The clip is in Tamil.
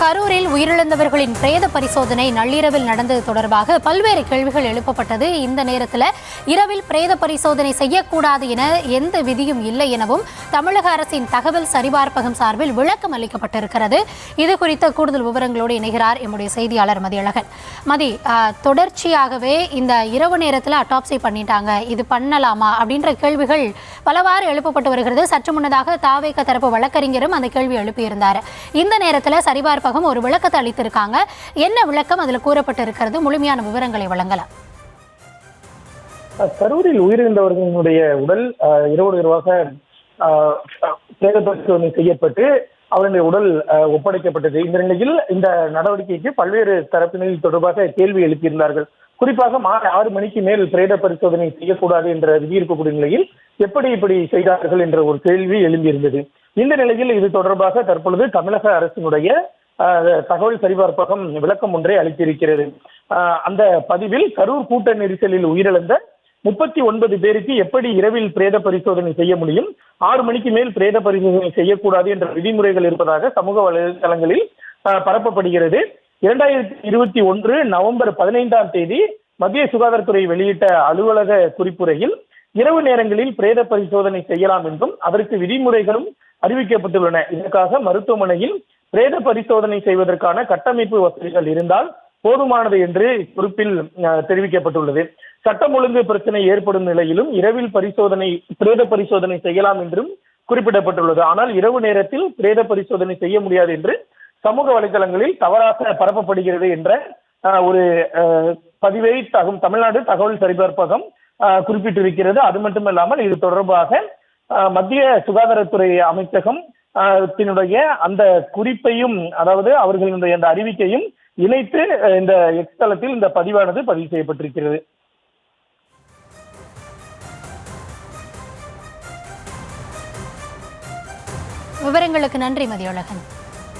கரூரில் உயிரிழந்தவர்களின் பிரேத பரிசோதனை நள்ளிரவில் நடந்தது தொடர்பாக பல்வேறு கேள்விகள் எழுப்பப்பட்டது. இந்த நேரத்தில் இரவில் பிரேத பரிசோதனை செய்யக்கூடாது என எந்த விதியும் இல்லை எனவும் தமிழக அரசின் தகவல் சரிபார்ப்பகம் சார்பில் விளக்கம் அளிக்கப்பட்டிருக்கிறது. இது குறித்த கூடுதல் விவரங்களோடு இணைகிறார் எம்முடைய செய்தியாளர் மதியழகன். தொடர்ச்சியாகவே இந்த இரவு நேரத்தில் அட்டாப்சி பண்ணிட்டாங்க, இது பண்ணலாமா அப்படின்ற கேள்விகள் பலவாறு எழுப்பப்பட்டு வருகிறது. சற்று முன்னதாக தாவேக தரப்பு வழக்கறிஞரும் அந்த கேள்வி எழுப்பியிருந்தார். இந்த நேரத்தில் சரிபார்ப்பகம் ஒரு விளக்கத்தை அளித்திருக்காங்க. என்ன விளக்கம் அதில் கூறப்பட்டிருக்கிறது? முழுமையான விவரங்களை வழங்கலாம். கரூரில் உயிரிழந்தவர்களுடைய உடல் இரவாக பிரேத பரிசோதனை செய்யப்பட்டு அவருடைய உடல் ஒப்படைக்கப்பட்டது. இந்த நிலையில் இந்த நடவடிக்கைக்கு பல்வேறு தரப்பினரில் தொடர்பாக கேள்வி எழுப்பியிருந்தார்கள். குறிப்பாக மாலை 6 மணிக்கு மேல் பிரேத பரிசோதனை செய்யக்கூடாது என்ற விதி இருக்கக்கூடிய நிலையில் எப்படி இப்படி செய்தார்கள் என்ற ஒரு கேள்வி எழும்பியிருந்தது. இந்த நிலையில் இது தொடர்பாக தற்பொழுது தமிழக அரசினுடைய தகவல் சரிபார்ப்பகம் விளக்கம் ஒன்றை அளித்திருக்கிறது. அந்த பதிவில் கரூர் கூட்ட நெரிசலில் உயிரிழந்த 39 பேருக்கு எப்படி இரவில் பிரேத பரிசோதனை செய்ய முடியும், 6 மணிக்கு மேல் பிரேத பரிசோதனை செய்யக்கூடாது என்ற விதிமுறைகள் இருப்பதாக சமூக வலைதளங்களில் பரப்பப்படுகிறது. 2021 நவம்பர் 15ஆம் தேதி மத்திய சுகாதாரத்துறை வெளியிட்ட அலுவலக குறிப்புரையில் இரவு நேரங்களில் பிரேத பரிசோதனை செய்யலாம் என்றும் அதற்கு விதிமுறைகளும் அறிவிக்கப்பட்டுள்ளன. இதற்காக மருத்துவமனையில் பிரேத பரிசோதனை செய்வதற்கான கட்டமைப்பு வசதிகள் இருந்தால் போதுமானது என்று குறிப்பில் தெரிவிக்கப்பட்டுள்ளது. சட்டம் ஒழுங்கு பிரச்சனை ஏற்படும் நிலையிலும் இரவில் பிரேத பரிசோதனை செய்யலாம் என்றும் குறிப்பிடப்பட்டுள்ளது. ஆனால் இரவு நேரத்தில் பிரேத பரிசோதனை செய்ய முடியாது என்று சமூக வலைதளங்களில் தவறாக பரப்பப்படுகிறது என்ற ஒரு பதிவை தமிழ்நாடு தகவல் சரிபார்ப்பகம் குறிப்பிட்டிருக்கிறது. அது மட்டுமல்லாமல் இது தொடர்பாக மத்திய சுகாதாரத்துறை அமைச்சகம் அந்த குறிப்பையும், அதாவது அவர்களுடைய அந்த அறிவிக்கையும் இணைத்து இந்த எக்ஸ் தளத்தில் இந்த பதிவானது பதிவு செய்யப்பட்டிருக்கிறது. விவரங்களுக்கு நன்றி மதியழகன்.